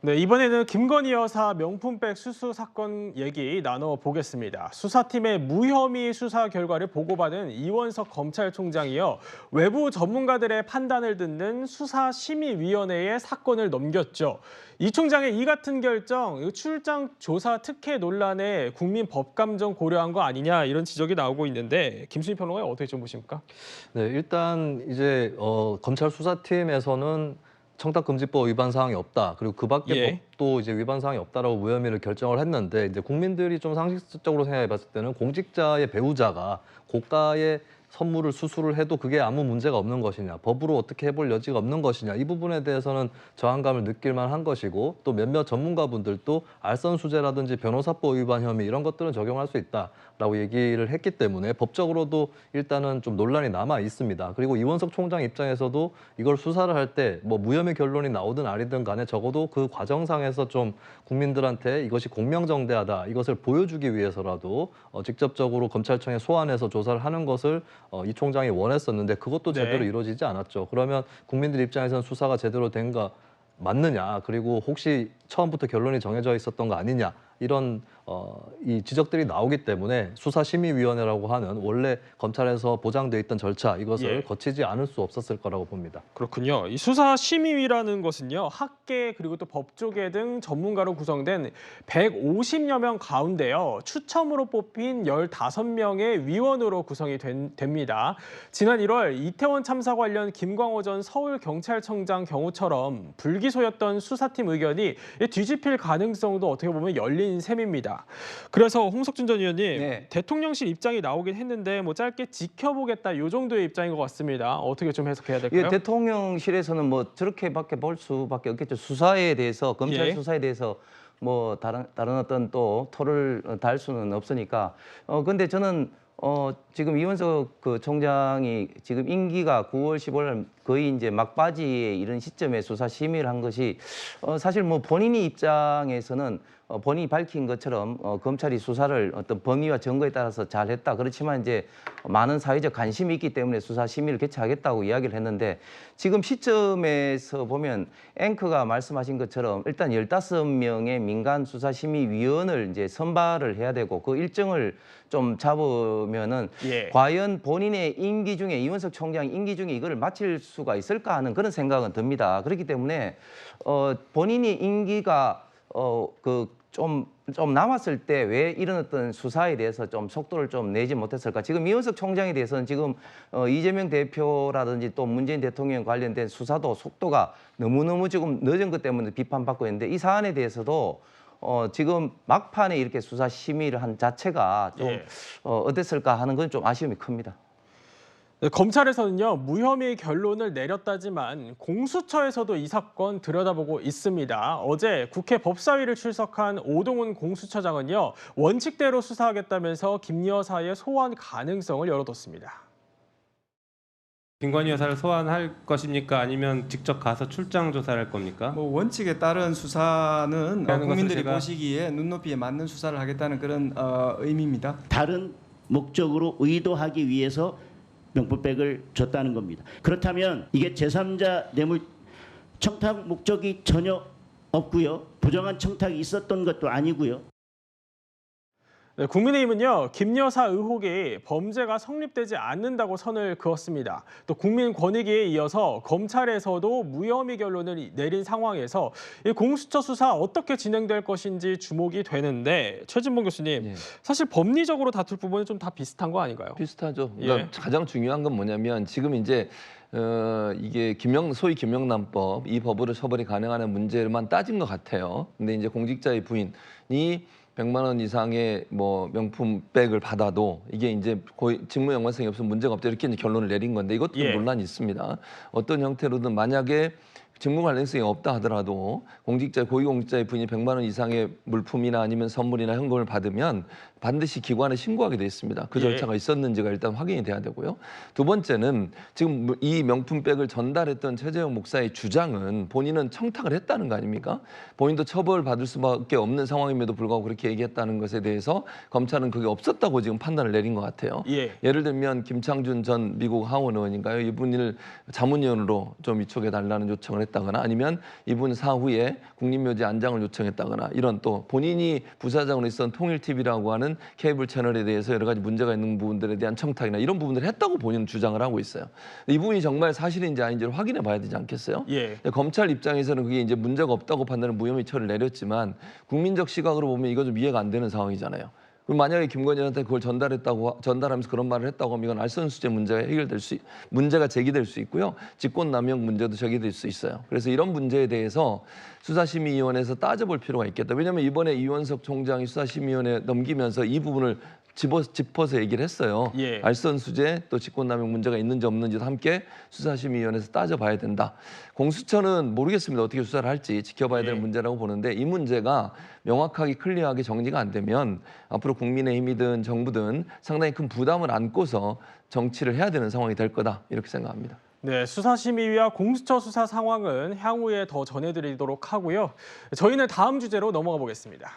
네, 이번에는 김건희 여사 명품백 수수 사건 얘기 나눠보겠습니다. 수사팀의 무혐의 수사 결과를 보고받은 이원석 검찰총장이요. 외부 전문가들의 판단을 듣는 수사심의위원회에 사건을 넘겼죠. 이 총장의 이 같은 결정, 출장 조사 특혜 논란에 국민 법감정 고려한 거 아니냐 이런 지적이 나오고 있는데 김수희 평론가 어떻게 좀 보십니까? 네, 일단 이제 검찰 수사팀에서는 청탁금지법 위반 사항이 없다. 그리고 그 밖에 예. 법도 이제 위반 사항이 없다라고 무혐의를 결정을 했는데 이제 국민들이 좀 상식적으로 생각해 봤을 때는 공직자의 배우자가 고가의 선물을 수수를 해도 그게 아무 문제가 없는 것이냐, 법으로 어떻게 해볼 여지가 없는 것이냐, 이 부분에 대해서는 저항감을 느낄 만한 것이고 또 몇몇 전문가분들도 알선수재라든지 변호사법 위반 혐의 이런 것들은 적용할 수 있다라고 얘기를 했기 때문에 법적으로도 일단은 좀 논란이 남아 있습니다. 그리고 이원석 총장 입장에서도 이걸 수사를 할 때 뭐 무혐의 결론이 나오든 아니든 간에 적어도 그 과정상에서 좀 국민들한테 이것이 공명정대하다, 이것을 보여주기 위해서라도 직접적으로 검찰청에 소환해서 조사를 하는 것을 이 총장이 원했었는데 그것도 네. 제대로 이루어지지 않았죠. 그러면 국민들 입장에서는 수사가 제대로 된가 맞느냐, 그리고 혹시 처음부터 결론이 정해져 있었던 거 아니냐, 이런 이 지적들이 나오기 때문에 수사심의위원회라고 하는 원래 검찰에서 보장돼 있던 절차, 이것을 예. 거치지 않을 수 없었을 거라고 봅니다. 그렇군요. 이 수사심의위라는 것은요, 학계 그리고 또 법조계 등 전문가로 구성된 150여 명 가운데요, 추첨으로 뽑힌 15명의 위원으로 구성이 됩니다. 지난 1월 이태원 참사 관련 김광호 전 서울경찰청장 경우처럼 불기소였던 수사팀 의견이 뒤집힐 가능성도 어떻게 보면 열린 셈입니다. 그래서 홍석준 전 의원님, 네. 대통령실 입장이 나오긴 했는데 뭐 짧게 지켜보겠다 이 정도의 입장인 것 같습니다. 어떻게 좀 해석해야 예, 될까요? 대통령실에서는 뭐 저렇게밖에 볼 수밖에 없겠죠. 수사에 대해서 검찰 예. 수사에 대해서 뭐 다른 어떤 또 토를 달 수는 없으니까. 근데 저는 지금 이원석 그 총장이 지금 임기가 9월 15일 거의 이제 막바지에 이른 시점에 수사 심의를 한 것이 사실 뭐 본인이 입장에서는 본인이 밝힌 것처럼 검찰이 수사를 어떤 범위와 증거에 따라서 잘했다. 그렇지만 이제 많은 사회적 관심이 있기 때문에 수사 심의를 개최하겠다고 이야기를 했는데 지금 시점에서 보면 앵커가 말씀하신 것처럼 일단 15명의 민간 수사 심의위원을 이제 선발을 해야 되고 그 일정을 좀 잡으면은 예. 과연 본인의 임기 중에 이원석 총장 임기 중에 이거를 마칠 수가 있을까 하는 그런 생각은 듭니다. 그렇기 때문에 본인이 임기가 좀 남았을 때 왜 이런 어떤 수사에 대해서 좀 속도를 좀 내지 못했을까? 지금 이원석 총장에 대해서는 지금 이재명 대표라든지 또 문재인 대통령 관련된 수사도 속도가 너무너무 지금 늦은 것 때문에 비판받고 있는데 이 사안에 대해서도 지금 막판에 이렇게 수사 심의를 한 자체가 좀 예. 어땠을까 하는 건 좀 아쉬움이 큽니다. 네, 검찰에서는요, 무혐의 결론을 내렸다지만 공수처에서도 이 사건 들여다보고 있습니다. 어제 국회 법사위를 출석한 오동훈 공수처장은요, 원칙대로 수사하겠다면서 김 여사의 소환 가능성을 열어뒀습니다. 김건희 여사를 소환할 것입니까? 아니면 직접 가서 출장 조사를 할 겁니까? 뭐 원칙에 따른 수사는 하는 국민들이 것을 제가- 보시기에 눈높이에 맞는 수사를 하겠다는 그런 의미입니다. 다른 목적으로 의도하기 위해서 명품백을 줬다는 겁니다. 그렇다면 이게 제3자 뇌물 청탁 목적이 전혀 없고요. 부정한 청탁이 있었던 것도 아니고요. 네, 국민의힘은요, 김 여사 의혹이 범죄가 성립되지 않는다고 선을 그었습니다. 또 국민권익위에 이어서 검찰에서도 무혐의 결론을 내린 상황에서 이 공수처 수사 어떻게 진행될 것인지 주목이 되는데 최진봉 교수님, 예. 사실 법리적으로 다툴 부분은 좀 다 비슷한 거 아닌가요? 비슷하죠. 그러니까 예. 가장 중요한 건 뭐냐면 지금 이제 이게 소위 김영란법 이 법으로 처벌이 가능한 문제만 따진 것 같아요. 근데 이제 공직자의 부인이 100만 원 이상의 뭐 명품백을 받아도 이게 이제 거의 직무 연관성이 없으면 문제가 없다 이렇게 이제 결론을 내린 건데 이것도 예. 논란이 있습니다. 어떤 형태로든 만약에 직무 관련성이 없다 하더라도 고위공직자의 부인이 100만 원 이상의 물품이나 아니면 선물이나 현금을 받으면 반드시 기관에 신고하게 돼 있습니다. 그 예. 절차가 있었는지가 일단 확인이 돼야 되고요. 두 번째는 지금 이 명품백을 전달했던 최재형 목사의 주장은 본인은 청탁을 했다는 거 아닙니까? 본인도 처벌받을 수밖에 없는 상황임에도 불구하고 그렇게 얘기했다는 것에 대해서 검찰은 그게 없었다고 지금 판단을 내린 것 같아요. 예. 예를 들면 김창준 전 미국 하원 의원인가요? 이분을 자문위원으로 좀 위촉해 달라는 요청을 했다거나 아니면 이분 사후에 국립묘지 안장을 요청했다거나 이런 또 본인이 부사장으로 있었던 통일TV라고 하는 케이블 채널에 대해서 여러 가지 문제가 있는 부분들에 대한 청탁이나 이런 부분들을 했다고 본인은 주장을 하고 있어요. 이 부분이 정말 사실인지 아닌지를 확인해 봐야 되지 않겠어요? 예. 검찰 입장에서는 그게 이제 문제가 없다고 판단하는 무혐의 처리를 내렸지만 국민적 시각으로 보면 이거 좀 이해가 안 되는 상황이잖아요. 그럼 만약에 김건희한테 그걸 전달하면서 그런 말을 했다고 하면 이건 알선수재 문제가 문제가 제기될 수 있고요. 직권남용 문제도 제기될 수 있어요. 그래서 이런 문제에 대해서 수사심의위원회에서 따져볼 필요가 있겠다. 왜냐하면 이번에 이원석 총장이 수사심의위원회 넘기면서 이 부분을 짚어서 얘기를 했어요. 예. 알선수재 또 직권남용 문제가 있는지 없는지도 함께 수사심의위원회에서 따져봐야 된다. 공수처는 모르겠습니다. 어떻게 수사를 할지 지켜봐야 될 예. 문제라고 보는데 이 문제가 명확하게 클리어하게 정리가 안 되면 앞으로 국민의힘이든 정부든 상당히 큰 부담을 안고서 정치를 해야 되는 상황이 될 거다 이렇게 생각합니다. 네, 수사심의위와 공수처 수사 상황은 향후에 더 전해드리도록 하고요. 저희는 다음 주제로 넘어가 보겠습니다.